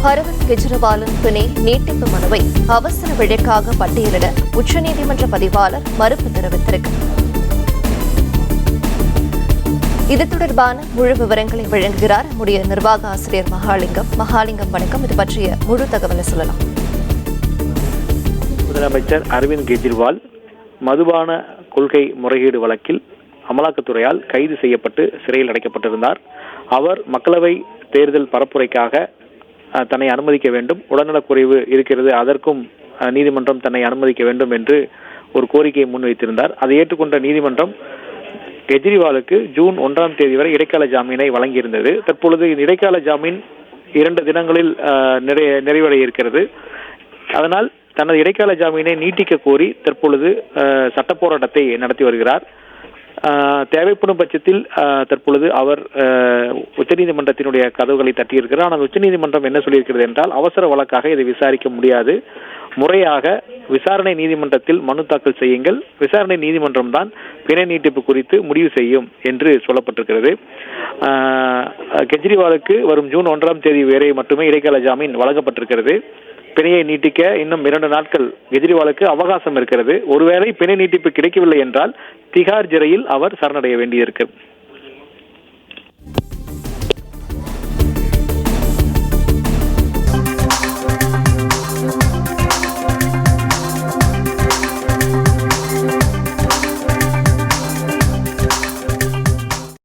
அரவிந்த் கெஜ்ரிவாலின் பிணை நீட்டிப்பு மனுவை அவசர வழக்காக பட்டியலிட உச்சநீதிமன்ற பதிவாளர் மறுப்பு தெரிவித்திருக்கிறார். இது தொடர்பான முழு விவரங்களை வழங்குகிறார் நம்முடைய நிர்வாக ஆசிரியர் மகாலிங்கம். வணக்கம். இது பற்றிய முழு தகவலை சொல்லலாம். முதலமைச்சர் அரவிந்த் கெஜ்ரிவால் மதுபான கொள்கை முறைகேடு வழக்கில் அமலாக்கத்துறையால் கைது செய்யப்பட்டு சிறையில் அடைக்கப்பட்டிருந்தார். அவர் மக்களவை தேர்தல் பரப்புரைக்காக தன்னை அனுமதிக்க வேண்டும், உடல்நலக்குறைவு இருக்கிறது, அதற்கும் நீதிமன்றம் தன்னை அனுமதிக்க வேண்டும் என்று ஒரு கோரிக்கையை முன்வைத்திருந்தார். அதை ஏற்றுக்கொண்ட நீதிமன்றம் கெஜ்ரிவாலுக்கு ஜூன் 1 வரை இடைக்கால ஜாமீனை வழங்கியிருந்தது. தற்பொழுது இடைக்கால ஜாமீன் 2 தினங்களில் நிறைவடைய இருக்கிறது. அதனால் தனது இடைக்கால ஜாமீனை நீட்டிக்க கோரி தற்பொழுது சட்ட போராட்டத்தை நடத்தி வருகிறார். தேவைப்படும் பட்சத்தில் தற்பொழுது அவர் உச்சநீதிமன்றத்தினுடைய கதவுகளை தட்டியிருக்கிறார். ஆனால் உச்சநீதிமன்றம் என்ன சொல்லியிருக்கிறது என்றால், அவசர வழக்காக இதை விசாரிக்க முடியாது, முறையாக விசாரணை நீதிமன்றத்தில் மனு தாக்கல் செய்யுங்கள், விசாரணை நீதிமன்றம் தான் பிணை நீட்டிப்பு குறித்து முடிவு செய்யும் என்று சொல்லப்பட்டிருக்கிறது. கெஜ்ரிவாலுக்கு வரும் ஜூன் 1 வரை மட்டுமே இடைக்கால ஜாமீன் வழங்கப்பட்டிருக்கிறது. பிணையை நீட்டிக்க இன்னும் 2 நாட்கள் கெஜ்ரிவாலுக்கு அவகாசம் இருக்கிறது. ஒருவேளை பிணை நீட்டிப்பு கிடைக்கவில்லை என்றால் திகார் சிறையில் அவர் சரணடைய வேண்டியிருக்கு.